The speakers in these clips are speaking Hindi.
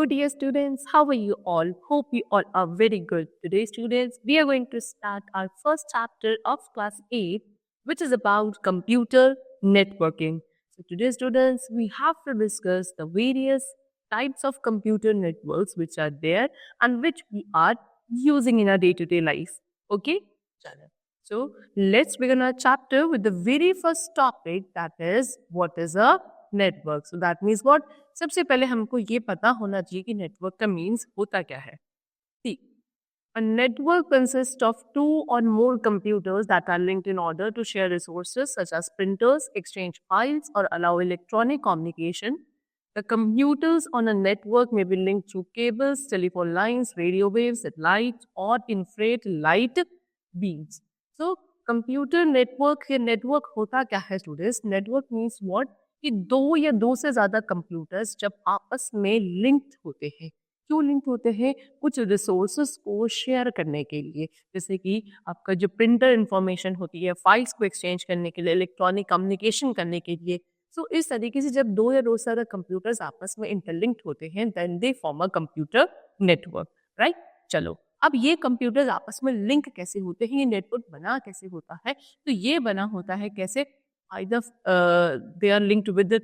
dear students. How are you all? Hope you all are very good. Today, students, we are going to start our first chapter of class 8, which is about computer networking. So, today, students, we have to discuss the various types of computer networks which are there and which we are using in our day to day life. Okay? Chalo. So, let's begin our chapter with the very first topic, that is, what is a network. So, that means what? सबसे पहले हमको ये पता होना चाहिए कि नेटवर्क का मीन्स होता क्या है. See, a network consists of two or more computers that are linked in order to share resources such as printers, exchange files, or allow electronic communication. The computers on a network may be linked through cables, telephone lines, radio waves, satellites, or infrared light beams. So, computer network या नेटवर्क होता क्या है स्टूडेंट्स? Network means what? कि दो या दो से ज्यादा कंप्यूटर्स जब आपस में लिंक्ड होते हैं. क्यों लिंक्ड होते हैं? कुछ रिसोर्सेस को शेयर करने के लिए, जैसे कि आपका जो प्रिंटर इंफॉर्मेशन होती है, फाइल्स को एक्सचेंज करने के लिए, इलेक्ट्रॉनिक कम्युनिकेशन करने के लिए. सो इस तरीके से जब दो या दो से ज्यादा कंप्यूटर्स आपस में इंटरलिंक्ड होते हैं, then they form a computer network. Right? चलो, अब ये कंप्यूटर्स आपस में लिंक कैसे होते हैं, ये नेटवर्क बना कैसे होता है? तो ये बना होता है कैसे? either they are linked with the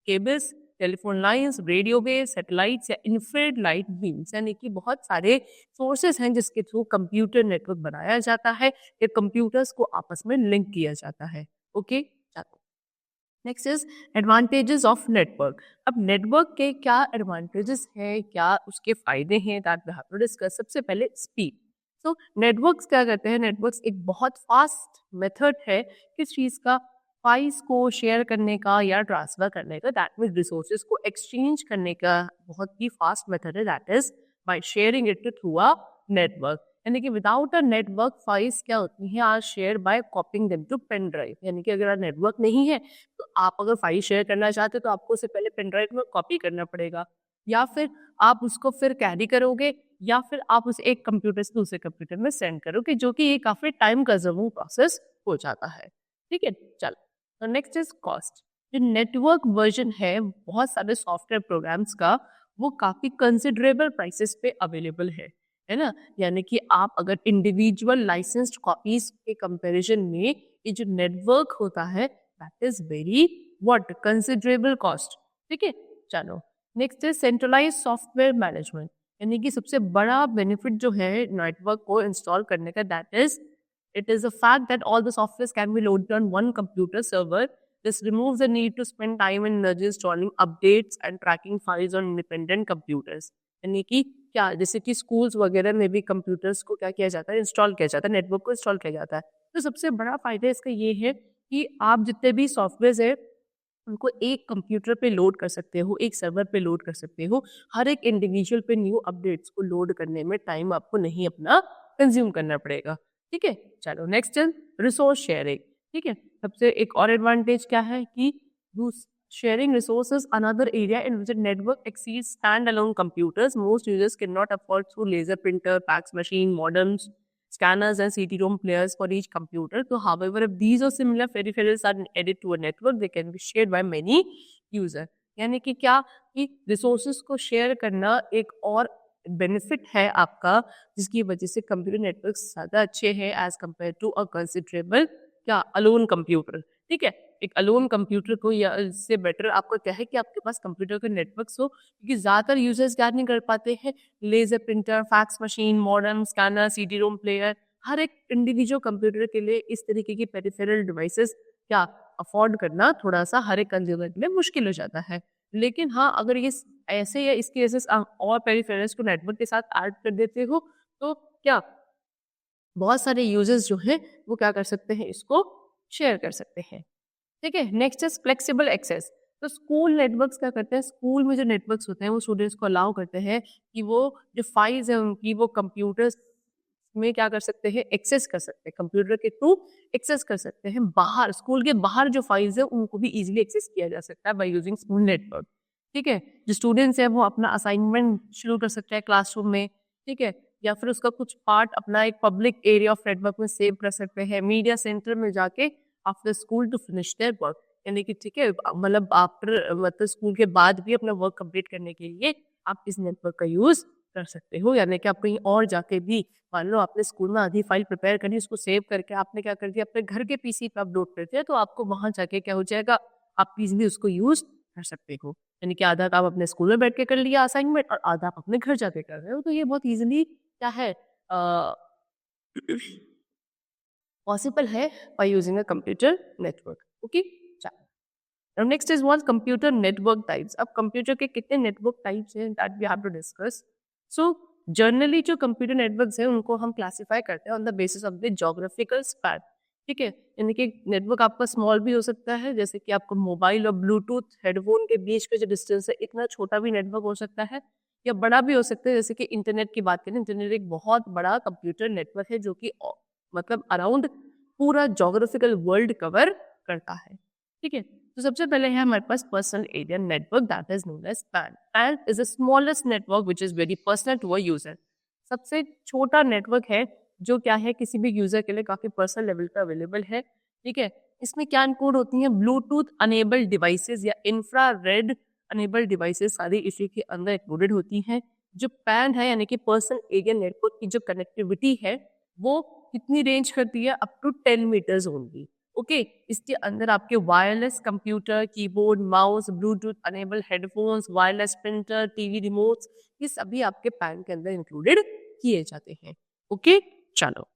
cables, telephone lines, radio waves, satellites या infrared light beams. यानी कि बहुत सारे सोर्सेस हैं जिसके थ्रू कंप्यूटर नेटवर्क बनाया जाता है या कंप्यूटर्स को आपस में लिंक किया जाता है. Okay, next is advantages of network. अब नेटवर्क के क्या एडवांटेजेस हैं, क्या उसके फायदे हैं, that we have to discuss. सबसे पहले स्पीड. सो नेटवर्क्स क्या करते हैं? नेटवर्क्स एक बहुत फास्ट मेथड है किस चीज का? फाइल्स को शेयर करने का या ट्रांसफर करने का, दैट मीन्स रिसोर्सेज को एक्सचेंज करने का बहुत ही फास्ट मेथड है, that is by sharing it through a network. यानी कि विदाउट अ नेटवर्क फाइल्स क्या होती हैं? Are share by copying them to pen drive. यानी कि अगर नेटवर्क नहीं है तो आप अगर फाइल शेयर करना चाहते हो तो आपको उससे पहले पेन ड्राइव में कॉपी करना पड़ेगा, या फिर आप उसको फिर कैरी करोगे, या फिर आप उसे एक कंप्यूटर से दूसरे कंप्यूटर में सेंड करोगे, जो कि ये काफी टाइम कंज्यूमिंग प्रोसेस हो जाता है. ठीक है, चलो. तो नेक्स्ट इज कॉस्ट. जो नेटवर्क वर्जन है बहुत सारे सॉफ्टवेयर प्रोग्राम्स का, वो काफी कंसिडरेबल प्राइसेस पे अवेलेबल है ना? यानी कि आप अगर इंडिविजुअल लाइसेंस्ड कॉपीज के कंपैरिजन में ये जो नेटवर्क होता है, that is very what considerable cost. ठीक है, चलो. Next is centralise software management. यानी कि सबसे बड़ा बेनिफिट जो है नेटवर्क को इंस्टॉल करने का, that is it is a fact that all the softwares can be loaded on one computer server. This removes the need to spend time and energy installing updates and tracking files on independent computers. यानी कि क्या, जैसे कि स्कूल्स वगैरह में भी कंप्यूटर्स को क्या किया जाता है? इंस्टॉल किया जाता है, नेटवर्क को इंस्टॉल किया जाता है. तो सबसे बड़ा फायदा इसका ये है कि आप जितने भी सॉफ्टवेयर है उनको एक कंप्यूटर पे लोड कर सकते हो, एक सर्वर पे लोड कर सकते हो. हर एक इंडिविजुअल पे न्यू अपडेट्स को लोड करने में टाइम आपको नहीं अपना कंज्यूम करना पड़ेगा. ठीक है, चलो. Next is resource sharing. ठीक है, सबसे एक और एडवांटेज क्या है कि sharing resources another area in which network exceeds stand alone computers. Most users can not afford through laser printer, fax machine, modems, scanners and CD-ROM players for each computer. So, however, if these or similar peripherals are added to a network, they can be shared by many users. यानी कि क्या कि रिसोर्सेज को शेयर करना एक और बेनिफिट है आपका, जिसकी वजह से कंप्यूटर नेटवर्क ज़्यादा अच्छे हैं as compare to a considerable क्या अलोन कंप्यूटर. ठीक है, एक अलोन कंप्यूटर को या इससे बेटर आपको क्या है कि आपके पास कंप्यूटर का नेटवर्क हो, क्योंकि ज़्यादातर यूजर्स क्या नहीं कर पाते हैं? Laser printer, fax machine, modem, scanner, CD-ROM player, हर एक इंडिविजुअल कंप्यूटर के लिए इस तरीके की पेरिफेरल डिवाइसेस क्या अफोर्ड करना थोड़ा सा हर एक कंज्यूमर के लिए मुश्किल हो जाता है. लेकिन हाँ, अगर ये ऐसे या इसकी वजह से और पेरिफेरल्स को नेटवर्क के साथ ऐड कर देते हो तो क्या बहुत सारे यूजर्स जो हैं वो क्या कर सकते हैं? इसको शेयर कर सकते हैं. ठीक है, नेक्स्ट इज फ्लेक्सिबल एक्सेस. तो स्कूल नेटवर्क्स क्या करते हैं? स्कूल में जो नेटवर्क्स होते हैं वो स्टूडेंट्स को अलाउ करते हैं कि वो जो फाइल्स है उनकी वो कंप्यूटर्स में क्या कर सकते हैं? एक्सेस कर सकते हैं, कंप्यूटर के थ्रू एक्सेस कर सकते हैं. बाहर, स्कूल के बाहर जो फाइल्स है उनको भी इजीली एक्सेस किया जा सकता है बाय यूजिंग स्कूल नेटवर्क. ठीक है, जो स्टूडेंट्स हैं वो अपना असाइनमेंट शुरू कर सकते हैं क्लासरूम में. ठीक है, या फिर उसका कुछ पार्ट अपना एक पब्लिक एरिया ऑफ नेटवर्क में सेव कर सकते हैं, मीडिया सेंटर में जाके after school to finish their work. यानी कि ठीक है, मतलब आफ्टर मतलब स्कूल के बाद भी अपना वर्क कंप्लीट करने के लिए आप इस नेटवर्क का यूज कर सकते हो। यानी कि आप कहीं और जाके भी, मान लो आपने स्कूल में आधी फाइल प्रिपेयर करी, उसको सेव करके आपने क्या कर दिया, अपने घर के पीसी पे अपलोड कर दिया, तो आपको वहां जाके क्या हो जाएगा, आप इजीली उसको यूज कर सकते हो। यानी कि आधा काम अपने स्कूल में बैठ के कर लिया असाइनमेंट, और आधा आप अपने घर जाके कर रहे हो। तो ये बहुत इजीली क्या है, पॉसिबल है by using a computer network. Okay, now next is what computer network types. अब कंप्यूटर के कितने नेटवर्क टाइप्स हैं, that we have to discuss. So generally जो कंप्यूटर नेटवर्क्स हैं उनको हम क्लासिफाई करते हैं on the basis of the geographical span. ठीक है, यानी कि नेटवर्क आपका स्मॉल भी हो सकता है, जैसे कि आपको मोबाइल और ब्लूटूथ हेडफोन के बीच का जो डिस्टेंस है इतना छोटा भी नेटवर्क हो सकता है, या बड़ा भी हो सकता है, जैसे कि इंटरनेट की बात करें। इंटरनेट एक बहुत बड़ा कंप्यूटर नेटवर्क है जो कि मतलब अराउंड पूरा ज्योग्राफिकल वर्ल्ड कवर करता है। ठीक है, तो सबसे पहले है हमारे पास personal area network, that is known as PAN. PAN is the smallest network which is very personal to a user. सबसे छोटा नेटवर्क है जो क्या है, किसी भी यूजर के लिए काफी पर्सनल लेवल पे अवेलेबल है। ठीक है, इसमें क्या इनकोड होती हैं, ब्लूटूथ अनेबल्ड डिवाइसेस या इंफ्रारेड अनेबल्ड डिवाइसेस सारी इसी के अंदर इंक्लूडेड होती हैं। जो पैन है यानी कि पर्सनल एरिया नेटवर्क की जो कनेक्टिविटी है वो कितनी रेंज करती है, up to 10 metres only. Okay, इसके अंदर आपके wireless computer, keyboard, mouse, Bluetooth enable headphones, wireless printer, TV remotes, ये सभी आपके पैन के अंदर इंक्लूडेड किए जाते हैं। ओके, चलो,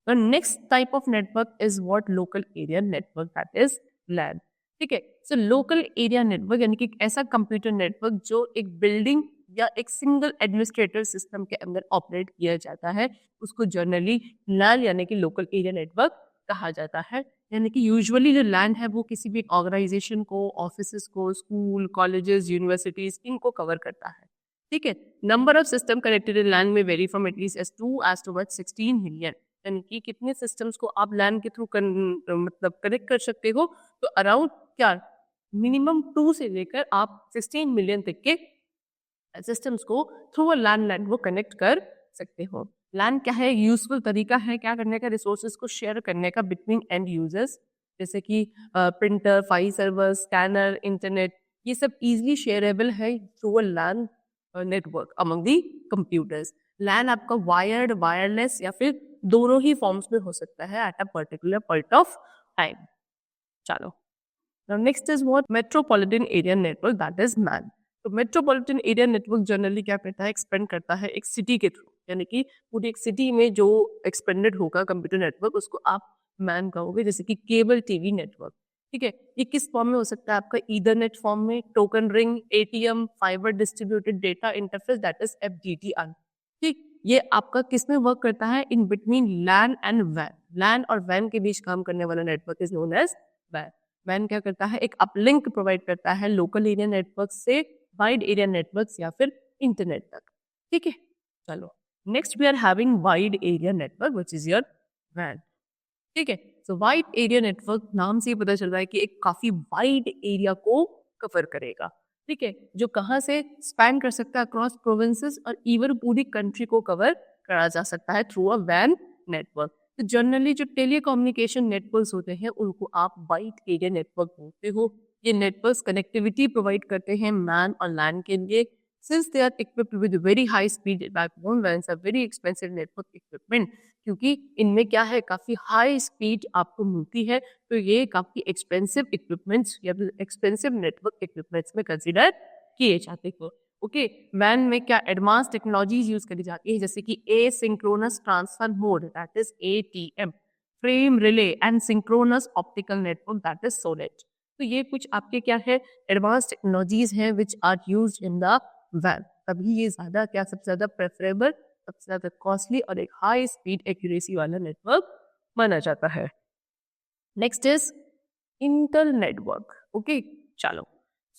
the next type of network is what, local area network, that is LAN. ठीक है, सो लोकल एरिया नेटवर्क यानी कि एक ऐसा कंप्यूटर नेटवर्क जो एक बिल्डिंग या एक सिंगल एडमिनिस्ट्रेटर सिस्टम के अंदर ऑपरेट किया जाता है, उसको जनरली लैन यानी कि लोकल एरिया नेटवर्क कहा जाता है। यानी कि यूजुअली जो लैंड है वो किसी भी ऑर्गेनाइजेशन को, ऑफिस को, स्कूल, कॉलेजेस, यूनिवर्सिटीज, इनको कवर करता है। ठीक है, number of system connected in LAN में vary from at least as two as to 16 million. यानी कि कितने सिस्टम्स को आप लैंड के थ्रू मतलब कनेक्ट कर सकते हो, तो अराउंड क्या, मिनिमम 2 से लेकर आप 16 मिलियन तक के सिस्टम्स को थ्रू अ लैंड वो कनेक्ट कर सकते हो। लैन क्या है, यूजफुल तरीका है क्या करने का, रिसोर्सेज को शेयर करने का बिटवीन एंड यूजर्स, जैसे कि printer, file server, scanner, internet, ये सब इजीली शेयरेबल है through a LAN network among the computers. LAN आपका वायर्ड, वायरलेस या फिर दोनों ही फॉर्म्स में हो सकता है at a particular point of time. चलो, now next is what metropolitan area network, that is MAN। तो मेट्रोपॉलिटन एरिया नेटवर्क जनरली क्या करता है, एक्सपेंड करता है एक सिटी के थ्रू, यानी कि पूरी एक सिटी में जो एक्सपेंडेड होगा कंप्यूटर नेटवर्क उसको आप मैन कहोगे। जैसे कि केबल टीवी नेटवर्क, ठीक है, ये किस फॉर्म में हो सकता है आपका, ईथरनेट फॉर्म में, token ring, ATM, fibre distributed data interface, that is FDTR. ठीक, ये आपका किस में वर्क करता है, इन बिटवीन लैन एंड वैन। लैन और वैन के बीच काम करने वाला नेटवर्क इज नोन एज वैन। वैन क्या करता है, एक अपलिंक प्रोवाइड करता है लोकल एरिया नेटवर्क से वाइड एरिया नेटवर्क्स या फिर इंटरनेट तक। ठीक है, चलो, next we are having wide area network which is your वैन। ठीक है, सो वाइड एरिया नेटवर्क नाम से ही पता चल रहा है कि एक काफी वाइड एरिया को कवर करेगा। ठीक है, जो कहाँ से स्पैन कर सकता है अक्रॉस प्रोविंसेस और इवन पूरी कंट्री को कवर करा जा सकता है थ्रू अ वैन नेटवर्क। तो जनरली जो टेलीकम्युनिकेशन नेटवर्क्स होते हैं उनको आप वाइड एरिया नेटवर्क बोलते हो। ये नेटवर्क्स कनेक्टिविटी प्रोवाइड करते हैं मैन और लैंड के लिए। Since they are equipped with very high speed backbone WANs are very expensive network equipment, क्योंकि इनमें क्या है, काफी हाई स्पीड आपको मिलती है, तो ये काफी एक्सपेंसिव इक्विपमेंट्स या फिर एक्सपेंसिव नेटवर्क इक्विपमेंट्स में कंसिडर किए जाते हो। ओके, वैन में क्या एडवांस टेक्नोलॉजीज यूज करी जाती है, जैसे कि asynchronous transfer mode, that is ATM, frame relay and synchronous optical network, that is SONET. तो ये कुछ आपके क्या है, एडवांस टेक्नोलॉजीज हैं which are used in the वैन। तभी ये ज्यादा क्या, सबसे ज्यादा प्रेफरेबल, सबसे ज्यादा कॉस्टली और एक हाई स्पीड एक्यूरेसी वाला नेटवर्क माना जाता है। Next is inter network. Okay, चलो,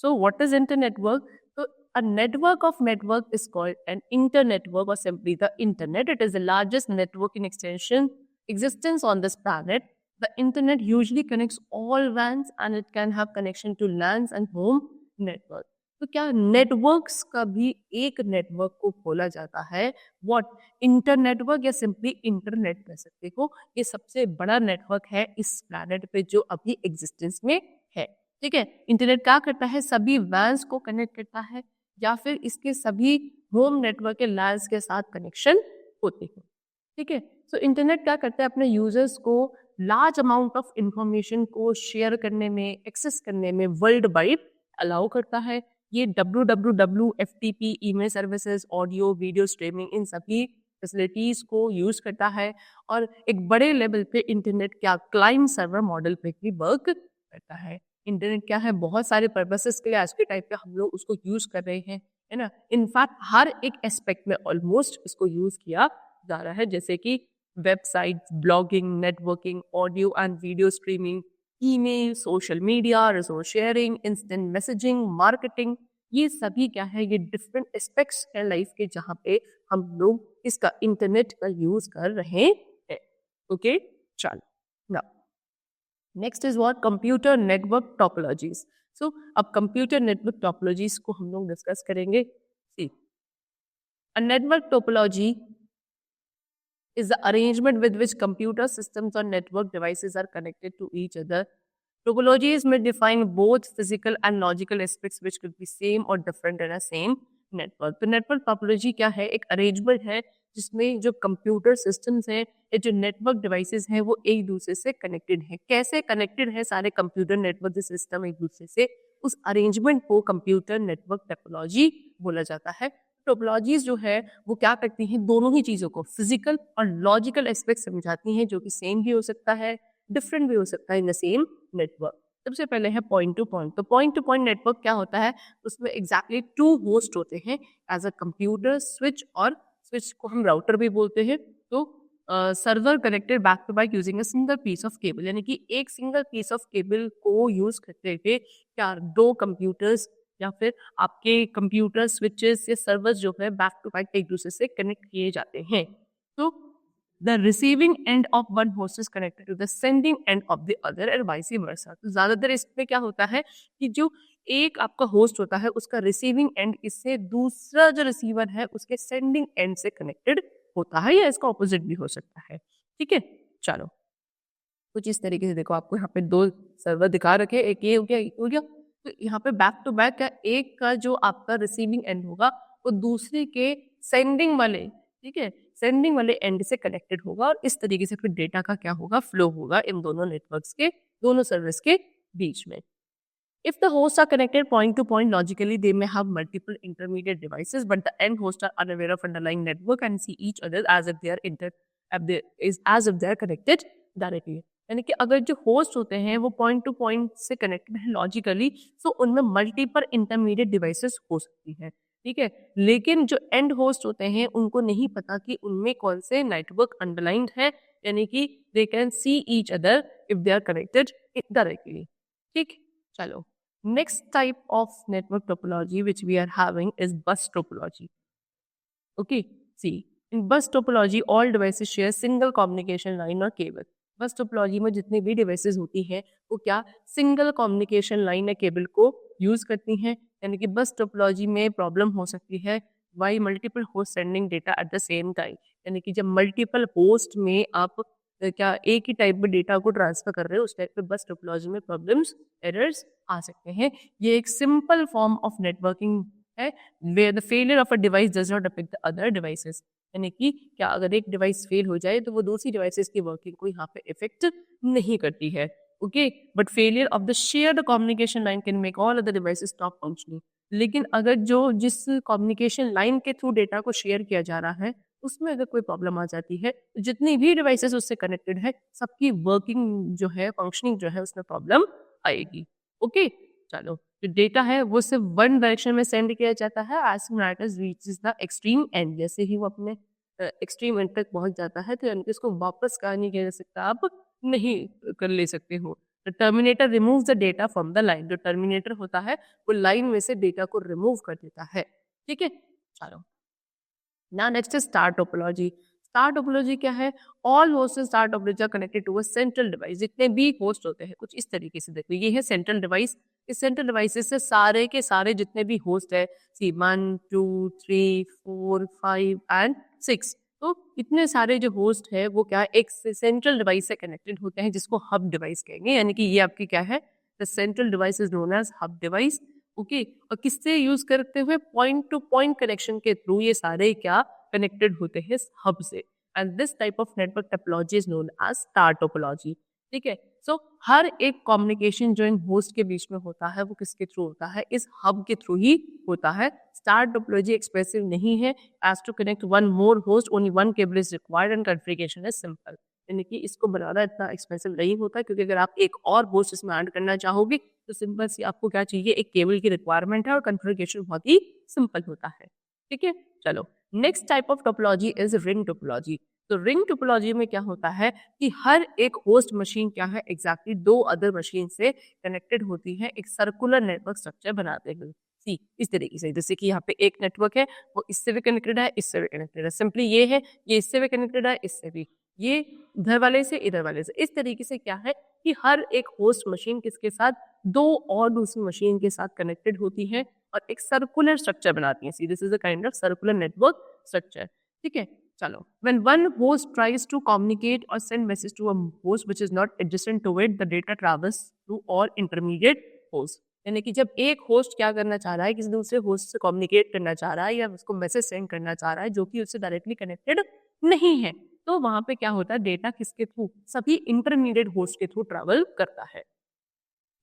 so what is inter network? तो a network of network is called an internetwork or simply the internet. It is the largest network in extension existence on this planet. The internet usually connects all WANs and it can have connection to LANs and home network. तो क्या नेटवर्क्स का भी एक नेटवर्क को खोला जाता है, व्हाट, इंटर नेटवर्क या सिंपली इंटरनेट कह सकते हो। ये सबसे बड़ा नेटवर्क है इस प्लैनेट पे जो अभी एग्जिस्टेंस में है। ठीक है, इंटरनेट क्या करता है, सभी वैन्स को कनेक्ट करता है। या फिर इसके सभी होम नेटवर्क के लैन्स के साथ कनेक्शन होते हैं। ठीक है, सो इंटरनेट क्या करता है, अपने यूजर्स को लार्ज अमाउंट ऑफ इंफॉर्मेशन को शेयर करने में, एक्सेस करने में वर्ल्ड वाइड अलाउ करता है। ये www, FTP, email services, audio video streaming, इन सभी फैसिलिटीज को यूज करता है। और एक बड़े लेवल पे इंटरनेट क्या क्लाइंट सर्वर मॉडल पे भी वर्क करता है। इंटरनेट क्या है, बहुत सारे पर्पसेस के लिए आज के टाइप पे हम लोग उसको यूज कर रहे हैं, है ना। इनफैक्ट हर एक एस्पेक्ट में ऑलमोस्ट इसको यूज किया जा रहा है, जैसे कि websites, blogging, networking, audio and video streaming, email, social media, resource sharing, instant messaging, marketing. ये सभी क्या है, ये डिफरेंट एस्पेक्ट्स है लाइफ के जहाँ पे हम लोग इसका इंटरनेट का यूज कर रहे हैं। ओके, चलो ना next is what, computer network topologies. So अब कंप्यूटर नेटवर्क टोपोलॉजीज को हम लोग डिस्कस करेंगे। See, a network topology is the arrangement with which computer systems or network devices are connected to each other. Topologies may define both physical and logical aspects which could be same or different in a same network. तो network topology क्या है, एक arrangement है जिसमें जो कंप्यूटर सिस्टम्स हैं या जो नेटवर्क डिवाइसेस हैं वो एक दूसरे से कनेक्टेड है। कैसे कनेक्टेड है सारे कंप्यूटर नेटवर्क सिस्टम एक दूसरे से, उस अरेंजमेंट को कंप्यूटर नेटवर्क टोपोलॉजी बोला जाता है। टोपोलॉजीज जो है वो क्या करती हैं, दोनों ही चीज़ों को फिजिकल और लॉजिकल एस्पेक्ट समझाती हैं, जो कि सेम भी हो सकता है, डिफरेंट भी हो सकता है इन द सेम नेटवर्क। सबसे पहले है पॉइंट टू पॉइंट। तो पॉइंट टू पॉइंट नेटवर्क क्या होता है, उसमें एग्जैक्टली टू होस्ट होते हैं एज अ कंप्यूटर स्विच, और स्विच को हम राउटर भी बोलते हैं। तो server connected back to back using a single piece of cable, यानी कि एक सिंगल पीस ऑफ केबल को यूज करते हुए क्या दो कंप्यूटर्स या फिर आपके कंप्यूटर स्विचेस या सर्वर्स जो है बैक टू बैक एक दूसरे से कनेक्ट किए जाते हैं। तो the receiving end of one host is connected to the sending end of the other and vice versa. तो ज्यादातर इसमें क्या होता है कि जो एक आपका होस्ट होता है उसका रिसीविंग एंड इससे दूसरा जो रिसीवर है उसके सेंडिंग एंड से कनेक्टेड होता है, या इसका ऑपोजिट भी हो सकता है। ठीक है, चलो कुछ इस तरीके से देखो, आपको यहाँ पे दो सर्वर दिखा रखे, एक ये हो गया, एक हो गया। तो यहाँ पे बैक टू बैक का एक का जो आपका रिसीविंग एंड होगा वो दूसरे के सेंडिंग वाले, ठीक है, सेंडिंग वाले एंड से कनेक्टेड होगा, और इस तरीके से फिर डेटा का क्या होगा, फ्लो होगा इन दोनों नेटवर्क्स के, दोनों सर्विस के बीच में। If the hosts are connected point to point logically, they may have multiple intermediate devices, but the end hosts are unaware of underlying network and see each other as if they are as if they are connected directly. यानी कि अगर जो होस्ट होते हैं वो पॉइंट टू पॉइंट से कनेक्टेड है लॉजिकली, तो उनमें मल्टीपल इंटरमीडिएट डिवाइसेस हो सकती हैं, ठीक है। लेकिन जो एंड होस्ट होते हैं उनको नहीं पता कि उनमें कौन से नेटवर्क अंडरलाइंड है, यानी कि they can see each other if they are connected directly. ठीक, चलो next type of network topology which we are having is bus topology. Okay, see, in bus topology all devices share single communication line or cable. बस टोपोलॉजी में जितनी भी डिवाइसेस होती हैं वो क्या सिंगल कम्युनिकेशन लाइन या केबल को यूज करती हैं, यानी कि बस टोपोलॉजी में प्रॉब्लम हो सकती है why multiple host sending data at the same time, यानी कि जब मल्टीपल होस्ट में आप क्या एक ही टाइप में डेटा को ट्रांसफर कर रहे हो, उस टाइप पे बस टोपोलॉजी में प्रॉब्लम्स, एरर्स आ सकते हैं। ये एक सिंपल फॉर्म ऑफ नेटवर्किंग है where the failure of a device does not affect the other devices, यानी कि क्या अगर एक डिवाइस फेल हो जाए तो वो दूसरी डिवाइसेस की वर्किंग को यहाँ पे इफेक्ट नहीं करती है। Okay, but failure of the shared communication line can make all other devices stop functioning. लेकिन अगर जो जिस कम्युनिकेशन लाइन के थ्रू डेटा को शेयर किया जा रहा है उसमें अगर कोई प्रॉब्लम आ जाती है तो जितनी भी डिवाइसेस उससे कनेक्टेड है सबकी वर्किंग जो है, फंक्शनिंग जो है, उसमें प्रॉब्लम आएगी। ओके, चलो जो डेटा है वो सिर्फ वन डायरेक्शन में सेंड किया जाता है as soon as reaches the extreme end, जैसे ही वो अपने एक्सट्रीम एंड तक पहुंच जाता है तो यानी कि इसको वापस कहा नहीं किया जा सकता, आप नहीं कर ले सकते हो। The terminator removes the data from the line, जो टर्मिनेटर होता है वो लाइन में से डेटा को रिमूव कर देता है। ठीक है, चलो ना next is star topology. Star topology क्या है, all host star topology are connected to a central device. जितने भी होस्ट होते हैं कुछ इस तरीके से देखो, ये है सेंट्रल डिवाइस, इस सेंट्रल डिवाइसेस से सारे के सारे जितने भी होस्ट है, सी 1 2 3 4 5 एंड 6, तो इतने सारे जो होस्ट है वो क्या एक सेंट्रल डिवाइस से कनेक्टेड होते हैं जिसको हब डिवाइस कहेंगे, यानी कि ये आपकी क्या है, the central device is known as hub device. Okay, और किससे यूज करते हुए? पॉइंट टू पॉइंट कनेक्शन के थ्रू ये सारे क्या कनेक्टेड होते हैं हब से। And this type of network topology is known as star topology. ठीक है, सो हर एक कम्युनिकेशन जो इन होस्ट के बीच में होता है वो किसके थ्रू होता है? इस हब के थ्रू ही होता है। स्टार टोपोलॉजी एक्सप्रेसिव नहीं है। As to connect one more host only one cable is required and configuration is simple. यानी कि इसको बनाना इतना एक्सपेंसिव नहीं होता, क्योंकि अगर आप एक और होस्ट इसमें ऐड करना चाहोगे तो सिंपल सी आपको क्या चाहिए? एक केबल की रिक्वायरमेंट है और कॉन्फ़िगरेशन बहुत ही सिंपल होता है। ठीक है, चलो next type of topology is ring topology. तो रिंग टोपोलॉजी में क्या होता है कि हर एक होस्ट मशीन क्या है? एग्जैक्टली दो अदर मशीन से कनेक्टेड होती है, एक सर्कुलर नेटवर्क स्ट्रक्चर बनाते हुए। सी इस तरीके से, जैसे कि यहाँ पे एक नेटवर्क है, वो इससे भी कनेक्टेड है, इससे भी कनेक्टेड है। सिंपली ये है, ये इससे भी कनेक्टेड है, इससे भी, ये इधर वाले से इधर वाले से। इस तरीके से क्या है कि हर एक होस्ट मशीन किसके साथ? दो और दूसरी मशीन के साथ कनेक्टेड होती है और एक सर्कुलर स्ट्रक्चर बनाती है। See this is a kind of circular network structure. ठीक है, चलो, when one host tries to communicate or send message to a host which is not adjacent to it, the data travels through all intermediate host। यानी कि जब एक होस्ट क्या करना चाह रहा है, किसी दूसरे होस्ट से कम्युनिकेट करना चाह रहा है या उसको मैसेज सेंड करना चाह रहा है जो कि उससे डायरेक्टली कनेक्टेड नहीं है, तो वहां पे क्या होता है? डेटा किसके थ्रू? सभी इंटरमीडिएट होस्ट के थ्रू ट्रेवल करता है।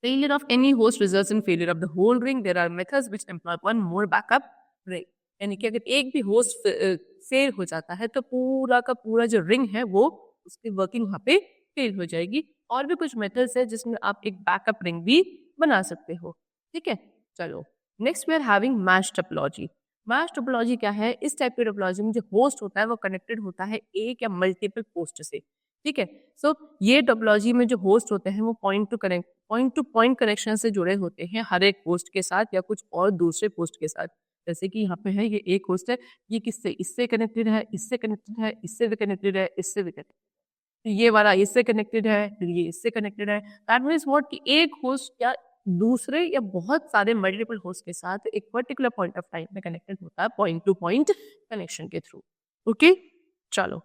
Failure of any host results in failure of the whole ring. There are methods which employ one more backup ring। यानी कि अगर एक भी होस्ट फेल हो जाता है तो पूरा का पूरा जो रिंग है वो उसकी वर्किंग वहां पे फेल हो जाएगी। और भी कुछ मेथड्स है जिसमें आप एक बैकअप रिंग भी बना सकते हो। ठीक है, चलो next we are having mesh topology. Mesh topology क्या है? इस टाइप की टोपोलॉजी में जो होस्ट होता है वो कनेक्टेड होता है एक या मल्टीपल होस्ट से। ठीक है, सो ये टोपोलॉजी में जो होस्ट होते हैं वो पॉइंट टू पॉइंट कनेक्शन से जुड़े होते हैं हर एक होस्ट के साथ या कुछ और दूसरे होस्ट के साथ। जैसे कि यहाँ पे है, ये एक होस्ट है, ये किससे? इससे कनेक्टेड है, इससे कनेक्टेड है, इससे भी कनेक्टेड है, इससे भी कनेक्टेड, ये वाला इससे कनेक्टेड है, फिर ये इससे कनेक्टेड है। दैट मीन्स व्हाट कि एक होस्ट या दूसरे या बहुत सारे मल्टीपल होस्ट के साथ एक पर्टिकुलर पॉइंट ऑफ टाइम में कनेक्टेड होता है पॉइंट टू पॉइंट कनेक्शन के थ्रू। ओके, चलो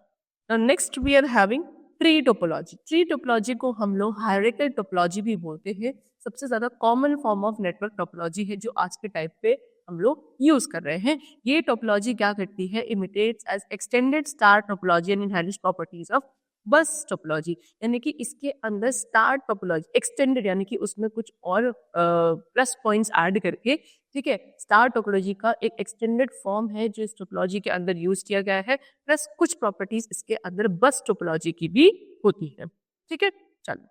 next we are having tree topology. Tree topology को हम लोग हायरार्किकल टोपोलॉजी भी बोलते हैं। सबसे ज्यादा common form of network topology है जो आज के टाइप पे हम लोग यूज कर रहे हैं। ये टोपोलॉजी क्या करती है? Imitates as extended star topology and inherits properties of bus topology. यानी कि इसके अंदर स्टार टोपोलॉजी एक्सटेंडेड, यानी कि उसमें कुछ और प्लस पॉइंट्स ऐड करके, ठीक है, स्टार टोपोलॉजी का एक एक्सटेंडेड फॉर्म है जो इस टोपोलॉजी के अंदर यूज किया गया है। प्लस कुछ प्रॉपर्टीज इसके अंदर बस टोपोलॉजी की भी होती है। ठीक है, चलो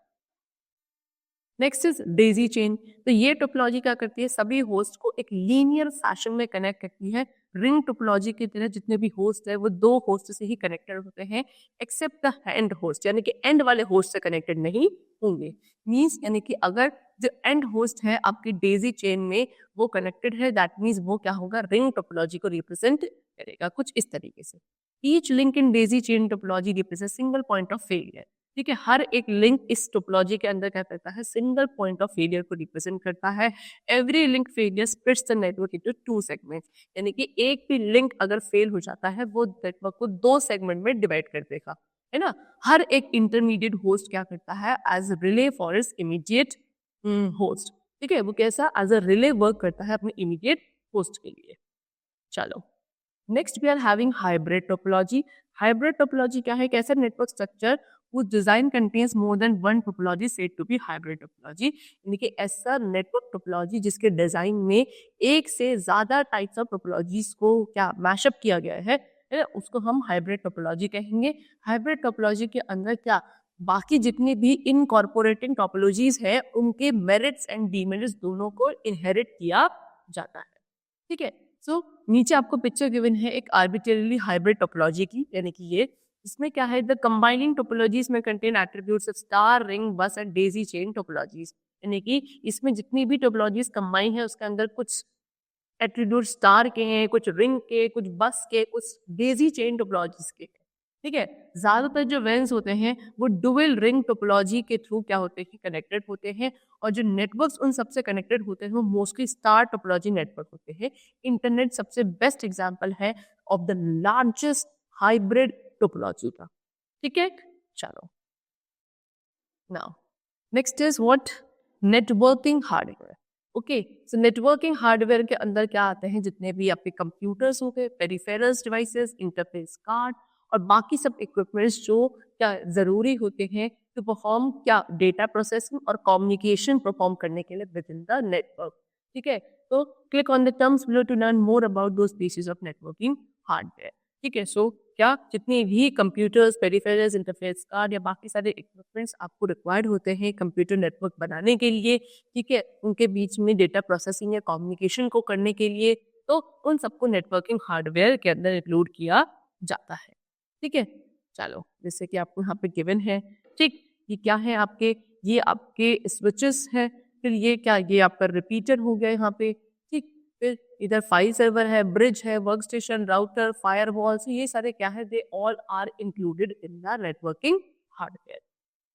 नेक्स्ट इज डेजी चेन। तो ये टोपोलॉजी क्या करती है? सभी होस्ट को एक लीनियर फैशन में कनेक्ट करती है। रिंग टोपोलॉजी की तरह जितने भी होस्ट है वो दो होस्ट से ही कनेक्टेड होते हैं, एक्सेप्ट द एंड होस्ट, यानी कि एंड वाले होस्ट से कनेक्टेड नहीं होंगे। मीन्स यानी कि अगर जो एंड होस्ट है आपकी डेजी चेन में वो कनेक्टेड है, दैट मीन्स वो क्या होगा? रिंग टोपोलॉजी को रिप्रेजेंट करेगा कुछ इस तरीके से। Each link in Daisy chain topology represent single point of failure. ठीक है, हर एक लिंक इस टोपोलॉजी के अंदर क्या करता है? सिंगल पॉइंट ऑफ फेलियर को रिप्रेजेंट करता है। Every link failure splits the network into two segments. यानी कि एक भी लिंक अगर फेल हो जाता है वो नेटवर्क को दो सेगमेंट में डिवाइड कर देगा, है ना। हर एक इंटरमीडिएट होस्ट क्या करता है? As relay for its immediate host. ठीक है, वो कैसा? एज अ रिले वर्क करता है अपने इमीडिएट होस्ट के लिए। चलो next we are having hybrid topology. Hybrid topology क्या है? एक ऐसा network structure whose design contains more than one topology said to be hybrid topology। यानी कि ऐसा नेटवर्क टोपोलॉजी जिसके डिजाइन में एक से ज्यादा टाइप्स ऑफ टोपोलॉजीज को क्या मैशअप किया गया है ना, उसको हम हाइब्रिड टोपोलॉजी कहेंगे। हाइब्रिड टोपोलॉजी के अंदर क्या बाकी जितनी भी इनकॉर्पोरेटिंग टोपोलॉजीज है उनके मेरिट्स एंड डीमेरिट्स दोनों को इनहेरिट किया जाता है। ठीक है, सो नीचे आपको पिक्चर गिवन है एक आर्बिट्रेरीली हाइब्रिड टोपोलॉजी की, यानी कि ये इसमें क्या है? द कंबाइनिंग टोपोलॉजीज में contain attributes of star, ring, बस एंड डेजी चेन टोपोलॉजीज। यानी कि इसमें जितनी भी टोपोलॉजीज कंबाइन है उसके अंदर कुछ एट्रीब्यूट स्टार के हैं, कुछ रिंग के, कुछ बस के, कुछ डेजी चेन टोपोलॉजीज के। ठीक है, ज्यादातर जो वेंस होते हैं वो डुअल रिंग टोपोलॉजी के थ्रू क्या होते हैं? कनेक्टेड होते हैं। और जो नेटवर्क्स उन सबसे कनेक्टेड होते हैं वो मोस्टली स्टार टोपोलॉजी नेटवर्क होते हैं। इंटरनेट सबसे बेस्ट एग्जांपल है of the largest hybrid topology का। ठीक है, चलो now next is what? Networking hardware. Okay, so networking hardware के अंदर क्या आते हैं, जितने भी आपके कंप्यूटर्स हो गए, पेरिफेरल्स डिवाइसेस, इंटरफेस कार्ड और बाकी सब इक्विपमेंट्स जो क्या ज़रूरी होते हैं टू परफॉर्म क्या डेटा प्रोसेसिंग और कम्युनिकेशन परफॉर्म करने के लिए विद इन द नेटवर्क। ठीक है, तो click on the terms below to learn more about those pieces of networking hardware. ठीक है, सो क्या जितने भी कंप्यूटर्स, पेरिफेरल्स, इंटरफेस कार्ड या बाकी सारे इक्विपमेंट्स आपको रिक्वायर्ड होते हैं कंप्यूटर नेटवर्क बनाने के लिए, ठीक है, उनके बीच में डेटा प्रोसेसिंग या कम्युनिकेशन को करने के लिए, तो उन सबको नेटवर्किंग हार्डवेयर के अंदर इंक्लूड किया जाता है। ठीक है, चलो जैसे कि आपको यहाँ पे गिवन है, ठीक, ये क्या है आपके, ये आपके स्विचेस है, फिर ये क्या, ये आपका रिपीटर हो गया यहाँ पे, ठीक, फिर इधर फाइल सर्वर है, ब्रिज है, work station, router, firewall, so ये सारे क्या है, they all are included in the networking hardware.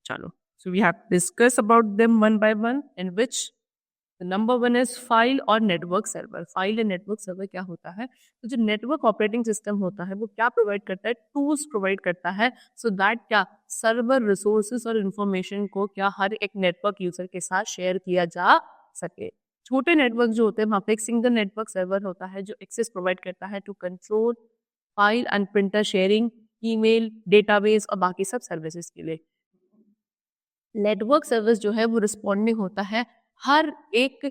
चलो, so we have discussed about them one by one, in which the number one is file और network server. File and network server क्या होता है, तो जो नेटवर्क ऑपरेटिंग सिस्टम होता है वो क्या प्रोवाइड करता है, टूल्स प्रोवाइड करता है, सो दैट क्या सर्वर रिसोर्सेज और इंफॉर्मेशन को क्या हर एक नेटवर्क यूजर के साथ शेयर किया जा सके। छोटे नेटवर्क जो होते हैं वहाँ पे एक सिंगल नेटवर्क सर्वर होता है जो एक्सेस प्रोवाइड करता है to control file and printer sharing, email, database और बाकी सब सर्विसेज के लिए। नेटवर्क सर्विस जो है वो रिस्पॉन्डिंग होता है हर एक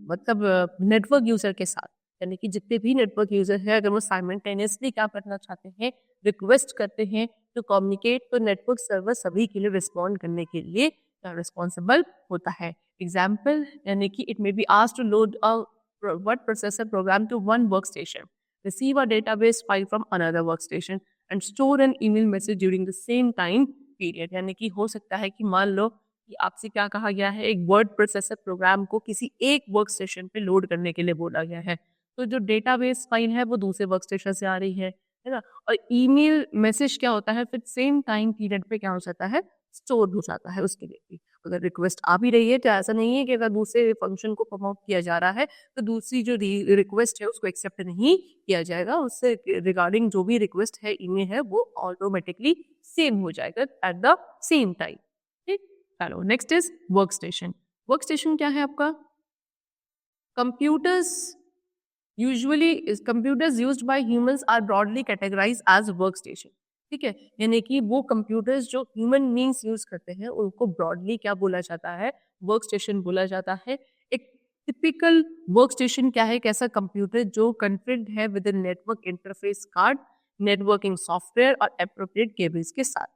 मतलब नेटवर्क यूजर के साथ, यानी कि जितने भी नेटवर्क यूजर हैं अगर वो साइमल्टेनियसली क्या करना चाहते हैं, रिक्वेस्ट करते हैं टू कम्युनिकेट, तो नेटवर्क सर्वर सभी के लिए रिस्पॉन्ड करने के लिए रिस्पॉन्सिबल होता है। एग्जाम्पल, यानी कि it may be asked to load a word processor program to one work station, receive a database file from another workstation and store an email message during the same time period। यानी कि हो सकता है कि मान लो कि आपसे क्या कहा गया है, एक वर्ड प्रोसेसर प्रोग्राम को किसी एक वर्क स्टेशन पे लोड करने के लिए बोला गया है, तो जो डेटाबेस फाइल है वो दूसरे वर्क स्टेशन से आ रही है ना, और ईमेल मैसेज क्या होता है फिर सेम टाइम पीरियड पे क्या हो जाता है, स्टोर हो जाता है उसके लिए भी। अगर रिक्वेस्ट आ भी रही है तो ऐसा नहीं है कि अगर दूसरे फंक्शन को प्रमोट किया जा रहा है तो दूसरी जो रिक्वेस्ट है उसको एक्सेप्ट नहीं किया जाएगा, उससे रिगार्डिंग जो भी रिक्वेस्ट है, ईमेल है, वो ऑटोमेटिकली सेम हो जाएगा एट द सेम टाइम। ठीक, चलो next is work station. Work station क्या है आपका, computers used by humans are broadly categorized as workstation। ठीक है, यानी कि वो कंप्यूटर्स जो ह्यूमन बींग्स यूज करते हैं उनको ब्रॉडली क्या बोला जाता है, वर्क स्टेशन बोला जाता है। एक टिपिकल वर्क स्टेशन क्या है, एक ऐसा कंप्यूटर जो कन्फिग्ड है with in network interface card, networking software और एप्रोप्रिएट केबल्स के साथ।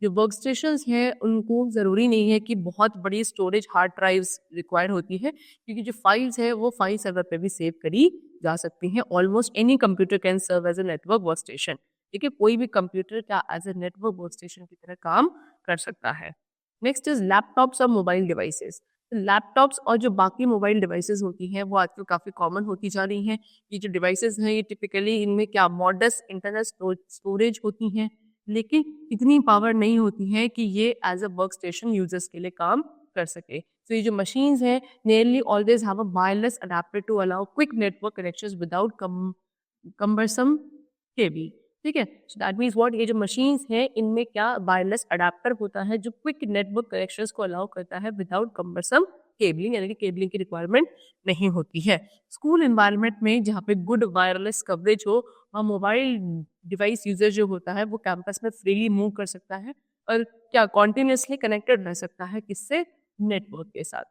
जो वर्क स्टेशन हैं उनको ज़रूरी नहीं है कि बहुत बड़ी स्टोरेज हार्ड ड्राइव्स रिक्वायर होती है, क्योंकि जो फाइल्स है वो फाइल सर्वर पे भी सेव करी जा सकती हैं। Almost any computer can serve as a network work station. ठीक है, कोई भी कंप्यूटर क्या as a network work station की तरह काम कर सकता है। नेक्स्ट इज लैपटॉप्स और मोबाइल डिवाइसेस। लैपटॉप्स और जो बाकी मोबाइल डिवाइसेस होती हैं वो आजकल काफ़ी कॉमन होती जा रही हैं। ये जो डिवाइसेस हैं ये टिपिकली इनमें क्या मॉडस्ट इंटरनल स्टोरेज होती हैं, लेकिन इतनी पावर नहीं होती है कि ये as a work station users के लिए काम कर सके। तो ये जो मशीन्स हैं nearly always have a wireless adapter to allow quick network connections without cumbersome cable. ठीक है, सो दैट मीन्स व्हाट, ये जो मशीन्स हैं इनमें क्या वायरलेस अडेप्टर होता है जो क्विक नेटवर्क कनेक्शंस को अलाउ करता है विदाउट कम्बरसम केबलिंग, यानी कि केबलिंग की रिक्वायरमेंट नहीं होती है। स्कूल एनवायरनमेंट में जहाँ पे गुड वायरलेस कवरेज हो, वहाँ मोबाइल डिवाइस यूजर जो होता है वो कैंपस में फ्रीली मूव कर सकता है और क्या कॉन्टिन्यूसली कनेक्टेड रह सकता है, किससे, नेटवर्क के साथ।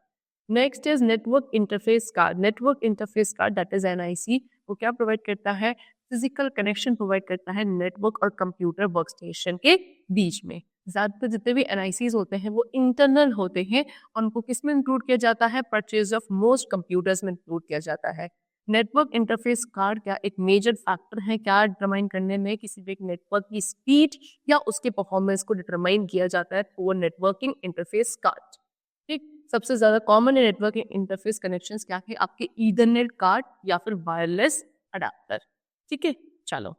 Next is network interface card. Network interface card that is NIC, वो क्या प्रोवाइड करता है, फिजिकल कनेक्शन प्रोवाइड करता है नेटवर्क और कंप्यूटर वर्क स्टेशन के बीच में। ज़्यादातर जितने भी एनआईसीज होते हैं वो इंटरनल होते हैं, उनको किस में इंक्लूड किया जाता है, परचेज ऑफ मोस्ट कंप्यूटर्स में इंक्लूड किया जाता है। नेटवर्क इंटरफेस कार्ड क्या एक मेजर फैक्टर है क्या डिटरमाइन करने में, किसी भी एक नेटवर्क की स्पीड या उसके परफॉर्मेंस को डिटरमाइन किया जाता है थ्रू नेटवर्किंग इंटरफेस कार्ड। ठीक, सबसे ज्यादा कॉमन नेटवर्किंग इंटरफेस कनेक्शंस क्या है, आपके ईथरनेट कार्ड या फिर वायरलेस अडेप्टर। ठीक है, चलो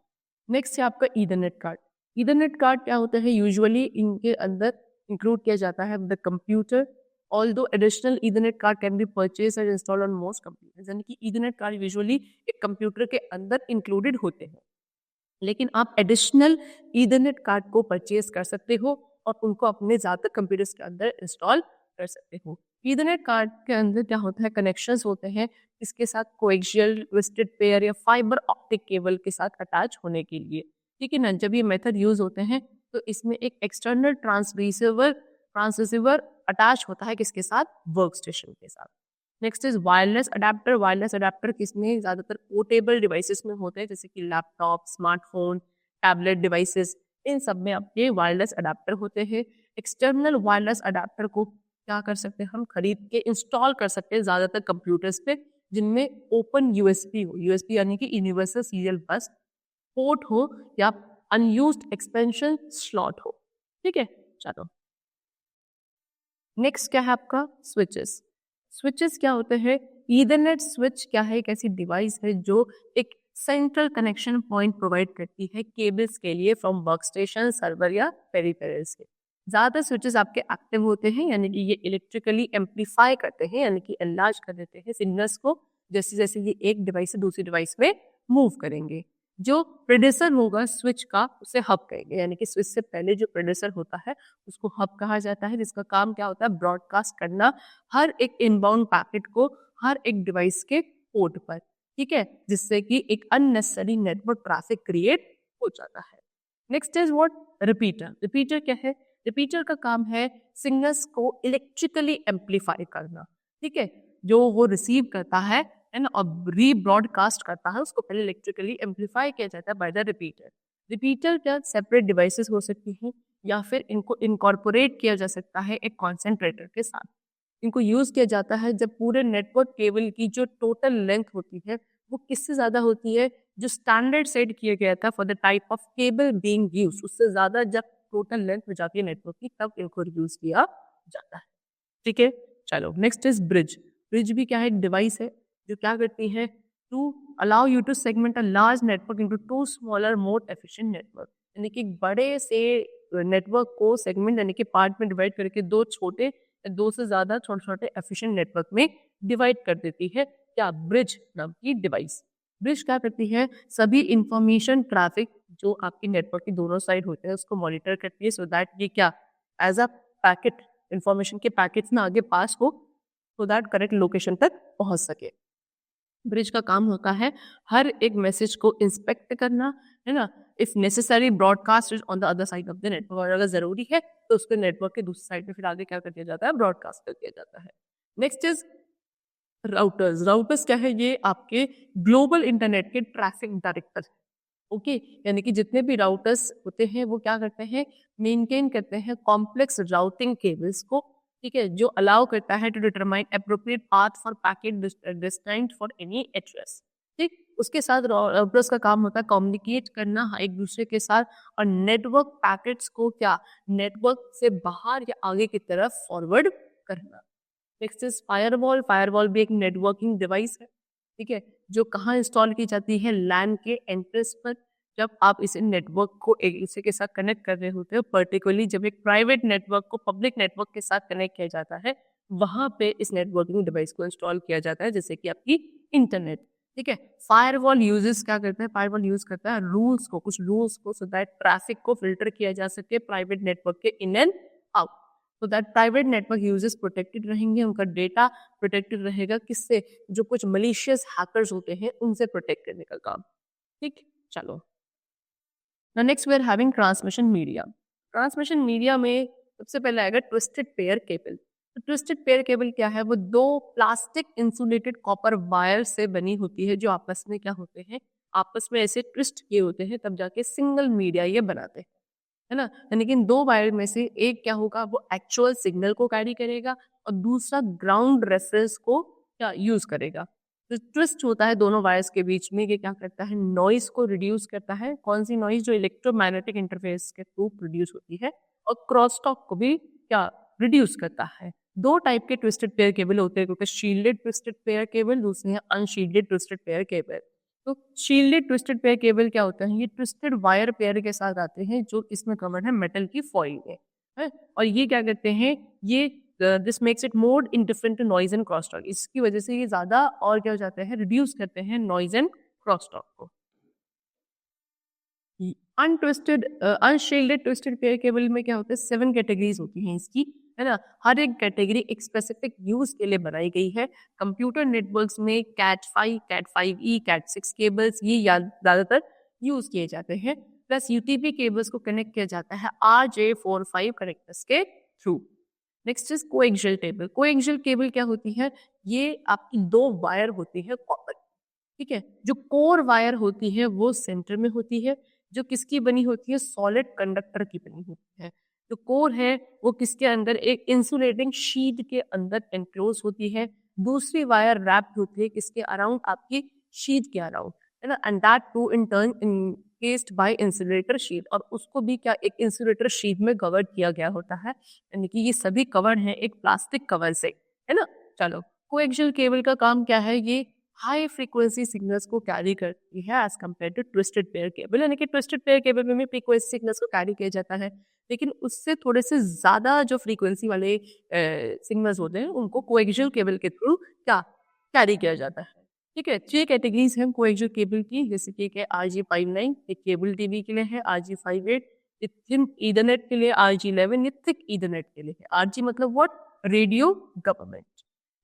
नेक्स्ट है आपका ईथरनेट कार्ड। ईथरनेट कार्ड क्या होता है, यूजुअली इनके अंदर इंक्लूड किया जाता है the computer, although additional Ethernet card can be purchased and installed on most computers। यानी कि Ethernet card यूजुअली एक कंप्यूटर के अंदर इंक्लूडेड होते हैं, लेकिन आप एडिशनल Ethernet कार्ड को परचेज कर सकते हो और उनको अपने ज़्यादातर कंप्यूटर्स के अंदर इंस्टॉल कर सकते हो। ईथरनेट कार्ड के अंदर क्या होता है, कनेक्शंस होते हैं इसके साथ कोएक्सियल, ट्विस्टेड पेयर या फाइबर ऑप्टिक केबल के साथ अटैच होने के लिए। ठीक है ना, जब ये मेथड यूज होते हैं तो इसमें एक एक्सटर्नल ट्रांसरिसीवर अटैच होता है किसके साथ, वर्क स्टेशन के साथ। Next is wireless adapter. Wireless adapter किसमें, ज्यादातर पोर्टेबल डिवाइसेस में होते हैं, जैसे कि लैपटॉप, स्मार्टफोन, टैबलेट डिवाइसेस, इन सब में आपके वायरलेस अडेप्टर होते हैं। एक्सटर्नल वायरलेस अडेप्टर को क्या कर सकते हैं, हम खरीद के इंस्टॉल कर सकते हैं ज्यादातर कंप्यूटर्स पे जिनमें ओपन यूएसबी हो, यूएसबी यानी कि यूनिवर्सल सीरियल बस पोर्ट हो या अनयूज्ड एक्सपेंशन स्लॉट हो। ठीक है, चलो नेक्स्ट क्या है आपका, स्विचेस। स्विचेस क्या होते हैं, ईथरनेट स्विच क्या है, एक ऐसी डिवाइस है जो एक सेंट्रल कनेक्शन पॉइंट प्रोवाइड करती है केबल्स के लिए फ्रॉम वर्कस्टेशन, सर्वर या पेरिफेरल्स के। ज्यादातर स्विचेस आपके एक्टिव होते हैं, यानी कि ये इलेक्ट्रिकली एम्पलीफाई करते हैं, यानी कि एनलार्ज कर देते हैं सिग्नल्स को जैसे जैसे ये एक डिवाइस से दूसरी डिवाइस में मूव करेंगे। जो प्रेडेसर होगा स्विच का उसे हब कहेंगे, यानी कि स्विच से पहले जो प्रेडेसर होता है उसको हब कहा जाता है, जिसका काम क्या होता है, ब्रॉडकास्ट करना हर एक इनबाउंड पैकेट को हर एक डिवाइस के पोर्ट पर। ठीक है, जिससे कि एक अननेसेसरी नेटवर्क ट्रैफिक क्रिएट हो जाता है। Next is what, repeater. Repeater क्या है, रिपीटर का काम है सिग्नल्स को इलेक्ट्रिकली एम्पलीफाई करना। ठीक है, जो वो रिसीव करता है ना, और रीब्रॉडकास्ट करता है उसको पहले इलेक्ट्रिकली एम्पलीफाई किया जाता है बाय द रिपीटर। रिपीटर क्या सेपरेट डिवाइसेस हो सकती हैं या फिर इनको इनकॉर्पोरेट किया जा सकता है एक कॉन्सेंट्रेटर के साथ। इनको यूज किया जाता है जब पूरे नेटवर्क केबल की जो टोटल लेंथ होती है वो किससे ज्यादा होती है, जो स्टैंडर्ड सेट किया गया था for the type of cable being used, उससे ज्यादा जब टोटल लेंथ हो जाती है नेटवर्क की तब इनको यूज किया जाता है। ठीक है, चलो नेक्स्ट इज ब्रिज। ब्रिज भी क्या है, एक डिवाइस है जो क्या करती है, to allow you to segment a large network into two smaller more efficient network, यानी कि बड़े से नेटवर्क को सेगमेंट यानी कि पार्ट में डिवाइड करके दो छोटे, दो से ज्यादा छोटे छोटे एफिशिएंट नेटवर्क में डिवाइड कर देती है क्या, ब्रिज नाम की डिवाइस। ब्रिज क्या करती है, सभी इंफॉर्मेशन ट्रैफिक जो आपकी नेटवर्क की दोनों साइड होते हैं उसको मॉनिटर करती है, सो दैट ये क्या एज अ पैकेट इंफॉर्मेशन के पैकेट्स में आगे पास हो, सो दैट करेक्ट लोकेशन तक पहुंच सके। ब्रिज का काम होता है हर एक मैसेज को इंस्पेक्ट करना, है ना, if necessary broadcast is on the other side of the network, और अगर जरूरी है तो उसको नेटवर्क के दूसरी साइड में फिर आगे क्या कर दिया जाता है, ब्रॉडकास्ट कर दिया जाता है। Next is routers. राउटर्स क्या है, ये आपके ग्लोबल इंटरनेट के ट्रैफिक डायरेक्टर। ओके, यानी कि जितने भी राउटर्स होते हैं वो क्या करते हैं, मेंटेन करते हैं कॉम्प्लेक्स राउटिंग केबल्स को। ठीक है, जो अलाउ करता है to determine appropriate path for packet distant for any address. ठीक, उसके साथ राउटर्स का काम होता है कम्युनिकेट करना एक दूसरे के साथ और नेटवर्क पैकेट्स को क्या, नेटवर्क से बाहर या आगे की तरफ फॉरवर्ड करना। Next is firewall. फायरवॉल भी एक नेटवर्किंग डिवाइस है। ठीक है, जो कहाँ इंस्टॉल की जाती है, लैन के एंट्रेंस पर। जब आप इसे नेटवर्क को एक दूसरे के साथ कनेक्ट कर रहे होते हो, पर्टिकुलरली जब एक प्राइवेट नेटवर्क को पब्लिक नेटवर्क के साथ कनेक्ट किया जाता है, वहां पे इस नेटवर्किंग डिवाइस को इंस्टॉल किया जाता है, जैसे कि आपकी इंटरनेट। ठीक है, फायरवॉल यूजेस क्या करता है, फायरवॉल यूज करता है रूल्स को, कुछ रूल्स को, सो दैट ट्रैफिक को फिल्टर किया जा सके प्राइवेट नेटवर्क के in and out, so that private network users protected रहेंगे, उनका डेटा प्रोटेक्टेड रहेगा। किससे, जो कुछ मलिशियस हैकर्स होते हैं उनसे प्रोटेक्ट करने का काम। ठीक, चलो next we are having transmission media. Transmission media में सबसे पहले आएगा ट्विस्टेड पेयर केबल। तो ट्विस्टेड पेयर केबल क्या है, वो दो प्लास्टिक इंसुलेटेड कॉपर वायर से बनी होती है, जो आपस में क्या होते हैं, आपस में ऐसे ट्विस्ट किए होते हैं, तब जाके सिंगल मीडिया ये बनाते हैं, है ना। लेकिन दो वायर में से एक क्या होगा, वो एक्चुअल सिग्नल को कैरी करेगा और दूसरा ग्राउंड रेफरेंस को क्या यूज करेगा। तो ट्विस्ट होता है दोनों वायर्स के बीच में, ये क्या करता है, नॉइज को रिड्यूस करता है। कौन सी नॉइज, जो इलेक्ट्रोमैग्नेटिक इंटरफेस के थ्रू प्रोड्यूस होती है, और क्रॉसटॉक को भी क्या रिड्यूस करता है। दो टाइप के ट्विस्टेड पेयर केबल होते हैं, क्योंकि शील्डेड ट्विस्टेड पेयर केबल, दूसरे हैं अनशील्डेड ट्विस्टेड पेयर केबल। तो शील्डेड ट्विस्टेड पेयर केबल क्या होता है, ये ट्विस्टेड वायर पेयर के साथ आते हैं, जो इसमें कवर्ड है मेटल की फॉइल में, है। और ये क्या करते हैं, ये this makes it more indifferent to noise and crosstalk. इसकी वजह से ये ज्यादा और क्या हो जाते हैं, रिड्यूस करते हैं नॉइज एंड क्रॉसटॉक को। Untwisted unshielded twisted pair cable में क्या होता है, 7 कैटेगरीज होती हैं इसकी, है ना। हर एक कैटेगरी एक स्पेसिफिक यूज के लिए बनाई गई है। कंप्यूटर नेटवर्क्स में cat 5, cat 5E, cat 6 cables ये ज्यादातर यूज किए जाते हैं। प्लस यूटीपी केबल्स को कनेक्ट किया जाता है RJ45 कनेक्टर्स के थ्रू। Next is coaxial cable. Coaxial cable क्या होती है? ये आपकी दो वायर होती है कॉपर, ठीक है। जो कोर वायर होती है वो सेंटर में होती है, जो किसकी बनी होती है? सॉलिड कंडक्टर की बनी होती है। जो कोर है वो किसके अंदर? एक इंसुलेटिंग शीट के अंदर एनक्लोज होती है। दूसरी वायर रैप्ड होती है किसके अराउंड? आपकी शीट के अराउंड, है ना। And that too in turn encased by insulator sheet, और उसको भी क्या एक इंसुलेटर शीट में कवर किया गया होता है, यानी कि ये सभी कवर हैं एक प्लास्टिक कवर से, है ना। चलो, कोएक्सियल केबल का काम क्या है? ये हाई फ्रीक्वेंसी सिग्नल्स को कैरी करती है as compare to twisted pair cable, यानी कि ट्विस्टेड पेयर केबल में भी फ्रीक्वेंसी सिग्नल्स को कैरी किया जाता है, लेकिन उससे थोड़े से ज्यादा जो फ्रीक्वेंसी वाले सिग्नल्स होते हैं उनको कोएक्सियल केबल के थ्रू क्या कैरी किया जाता है। ठीक है, 6 कैटेगरीज हैं कोएक्सियल केबल की, जैसे कि एक है RJ59, एक केबल टीवी के लिए है RJ58, एक थिन ईथरनेट के लिए RJ11, ये थिक ईथरनेट के लिए है। RJ मतलब what? Radio government.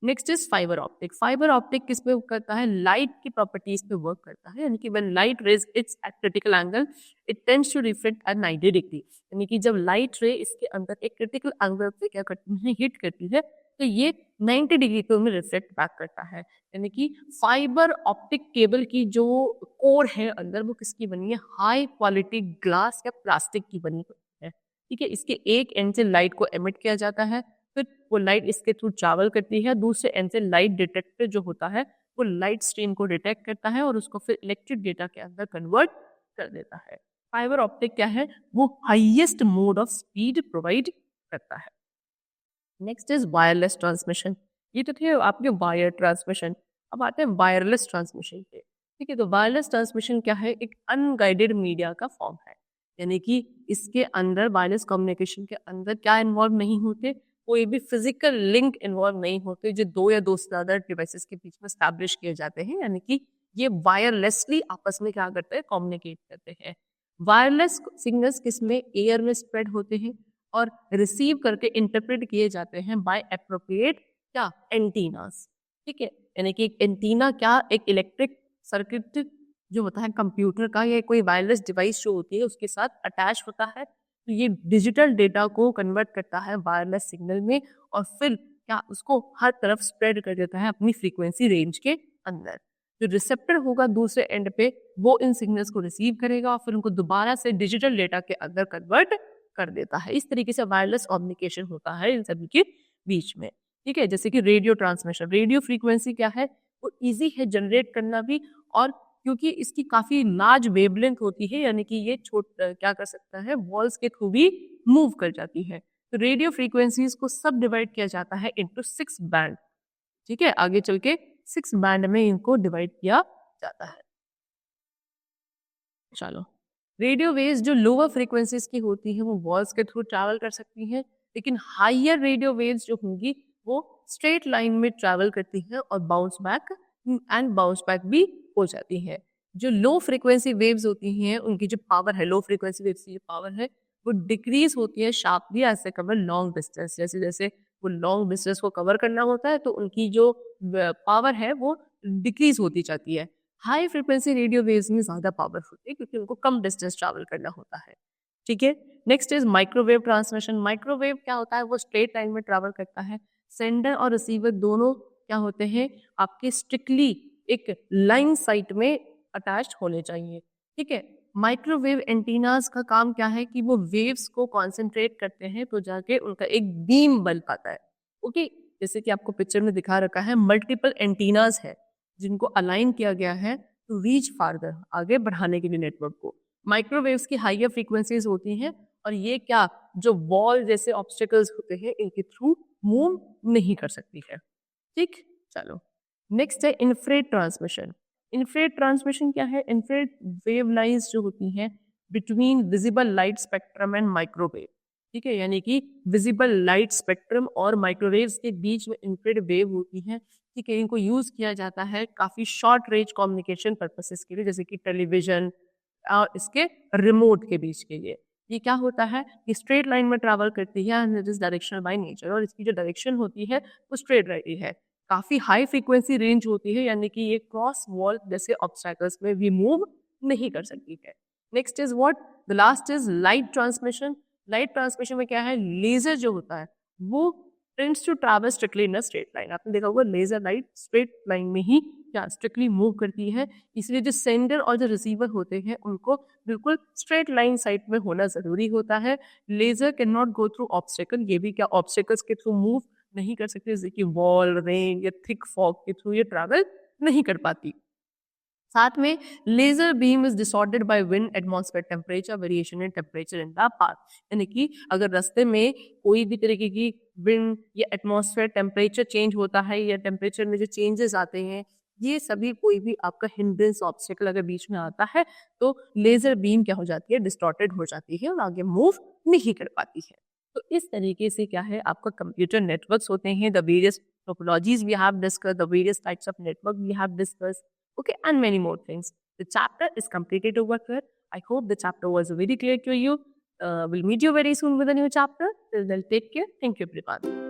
Next is fibre optic. Fibre optic किस पे वर्क करता है? लाइट की प्रॉपर्टीज पे वर्क करता है, यानी कि when light rays its at critical angle it tends to reflect at 90 degree, यानी कि जब लाइट रे इसके अंदर एक क्रिटिकल एंगल पे क्या करती है? हिट करती है, तो ये 90 डिग्री पे उन्हें रिफ्लेक्ट बैक करता है। यानी कि फाइबर ऑप्टिक केबल की जो कोर है अंदर वो किसकी बनी है? हाई क्वालिटी ग्लास या प्लास्टिक की बनी होती है। ठीक है, इसके एक एंड से लाइट को एमिट किया जाता है, फिर वो लाइट इसके थ्रू ट्रैवल करती है, दूसरे एंड से लाइट डिटेक्टर जो होता है वो लाइट स्ट्रीम को डिटेक्ट करता है और उसको फिर इलेक्ट्रिक डेटा के अंदर कन्वर्ट कर देता है। फाइबर ऑप्टिक क्या है? वो highest mode of speed provide करता है। Next is wireless transmission. ये तो थे आपके वायर ट्रांसमिशन, अब आते हैं वायरलेस ट्रांसमिशन पे। ठीक है, तो वायरलेस ट्रांसमिशन क्या है? एक अनगाइडेड मीडिया का फॉर्म है, यानी कि इसके अंदर वायरलेस कम्युनिकेशन के अंदर क्या इन्वॉल्व नहीं होते? कोई भी फिजिकल लिंक इन्वॉल्व नहीं होते जो दो या दो से ज्यादा डिवाइसेस के बीच में स्टैब्लिश किए जाते हैं, यानी कि ये वायरलेसली आपस में क्या करते हैं? कम्युनिकेट करते हैं। वायरलेस सिग्नल्स किसमें? एयर में स्प्रेड होते हैं और रिसीव करके इंटरप्रेट किए जाते हैं बाय एप्रोप्रिएट क्या? एंटीनास। ठीक है, यानी कि एक एंटीना क्या? एक इलेक्ट्रिक सर्किट जो होता है कंप्यूटर का या कोई वायरलेस डिवाइस जो होती है उसके साथ अटैच होता है, तो ये डिजिटल डेटा को कन्वर्ट करता है वायरलेस सिग्नल में और फिर क्या उसको हर तरफ स्प्रेड कर देता है अपनी फ्रीक्वेंसी रेंज के अंदर। जो रिसेप्टर होगा दूसरे एंड पे वो इन सिग्नल्स को रिसीव करेगा और फिर उनको दोबारा से डिजिटल डेटा के अंदर कन्वर्ट कर देता है। इस तरीके से वायरलेस कम्युनिकेशन होता है इन सभी के बीच में। ठीक है, जैसे कि रेडियो ट्रांसमिशन। रेडियो फ्रीक्वेंसी क्या है? वो इजी है जनरेट करना भी, और क्योंकि इसकी काफी लार्ज वेवलेंथ होती है, यानी कि ये क्या कर सकता है? वॉल्स के थ्रू भी मूव कर जाती है। तो रेडियो फ्रीक्वेंसीज को सब डिवाइड किया जाता है इनटू 6 बैंड। ठीक है, आगे चल के 6 बैंड में इनको डिवाइड किया जाता है। चलो, रेडियो वेव्स जो लोअर फ्रीक्वेंसीज की होती है वो वॉल्स के थ्रू ट्रैवल कर सकती हैं, लेकिन हायर रेडियो वेव्स जो होंगी वो स्ट्रेट लाइन में ट्रैवल करती हैं और बाउंस बैक भी हो जाती है। जो लो फ्रीक्वेंसी वेव्स होती हैं उनकी जो पावर है, लो फ्रीक्वेंसी वेव्स की जो पावर है वो डिक्रीज होती है sharply as they cover long distance. जैसे जैसे वो लॉन्ग डिस्टेंस को कवर करना होता है तो उनकी जो पावर है वो डिक्रीज होती जाती है। हाई फ्रीक्वेंसी रेडियो वेव्स में ज्यादा पावर होती है क्योंकि उनको कम डिस्टेंस ट्रैवल करना होता है। ठीक है, next is microwave transmission. Microwave क्या होता है? वो स्ट्रेट लाइन में ट्रैवल करता है। सेंडर और रिसीवर दोनों क्या होते हैं? आपके स्ट्रिक्टली एक लाइन साइट में अटैच होने चाहिए। ठीक है, माइक्रोवेव एंटीनास का काम क्या है कि वो वेव्स को कॉन्सेंट्रेट करते हैं तो जाके उनका एक बीम बन पाता है। ओके, जैसे कि आपको पिक्चर में दिखा रखा है, मल्टीपल एंटीनास है जिनको अलाइन किया गया है टू रीच फार्दर, आगे बढ़ाने के लिए नेटवर्क को। माइक्रोवेव्स की हाइयर फ्रीक्वेंसीज होती हैं और ये क्या जो वॉल जैसे ऑब्स्टिकल्स होते हैं इनके थ्रू मूव नहीं कर सकती है। ठीक, चलो नेक्स्ट है इंफ्रारेड ट्रांसमिशन। इंफ्रारेड ट्रांसमिशन क्या है? इंफ्रारेड वेव लाइंस जो होती हैं between visible light spectrum and microwave. ठीक है, यानी कि विजिबल लाइट स्पेक्ट्रम और माइक्रोवेव्स के बीच में इंफ्रारेड वेव होती हैं। ठीक है, इनको यूज किया जाता है काफी शॉर्ट रेंज कम्युनिकेशन पर्पसेस के लिए, जैसे कि टेलीविजन और इसके रिमोट के बीच के लिए। ये क्या होता है कि स्ट्रेट लाइन में ट्रैवल करती है and it is directional by nature, और इसकी जो डायरेक्शन होती है वो स्ट्रेट रहती है। काफी हाई फ्रीक्वेंसी रेंज होती है, यानी कि ये क्रॉस वॉल जैसे ऑब्स्टैकल्स में भी मूव नहीं कर सकती है। Next is what, the last is light transmission. Light transmission में क्या है, लेजर जो होता है वो tends to travel strictly in a straight line. आपने देखा होगा लेजर लाइट स्ट्रेट लाइन में ही क्या स्ट्रिक्टली मूव करती है, इसलिए जो सेंडर और जो रिसीवर होते हैं उनको बिल्कुल स्ट्रेट लाइन साइड में होना जरूरी होता है। Laser can not go through obstacle, ये भी क्या ऑब्स्टेकल्स के थ्रू मूव नहीं कर सकते, जैसे कि वॉल, रेन या थिक फॉग के थ्रू ये ट्रैवल नहीं कर पाती। साथ में laser beam is disordered by wind, atmosphere temperature, variation in temperature in the path. यानी कि अगर रास्ते में कोई भी तरीके की विंड या एटमॉस्फेयर टेम्परेचर चेंज होता है या टेम्परेचर में जो चेंजेस आते हैं, ये सभी कोई भी आपका हिंड्रेंस ऑब्स्टेकल अगर बीच में आता है तो लेजर बीम क्या हो जाती है, डिस्टॉर्टेड हो जाती है और आगे मूव नहीं कर पाती है। तो इस तरीके से क्या है, आपका कंप्यूटर नेटवर्क्स होते हैं, the various topologies we have discuss, the various types of network we have discuss, okay, and many more things. The chapter is completed over here. I hope the chapter was very clear to you. We'll meet you very soon with a new chapter. Till then, take care. Thank you, everyone.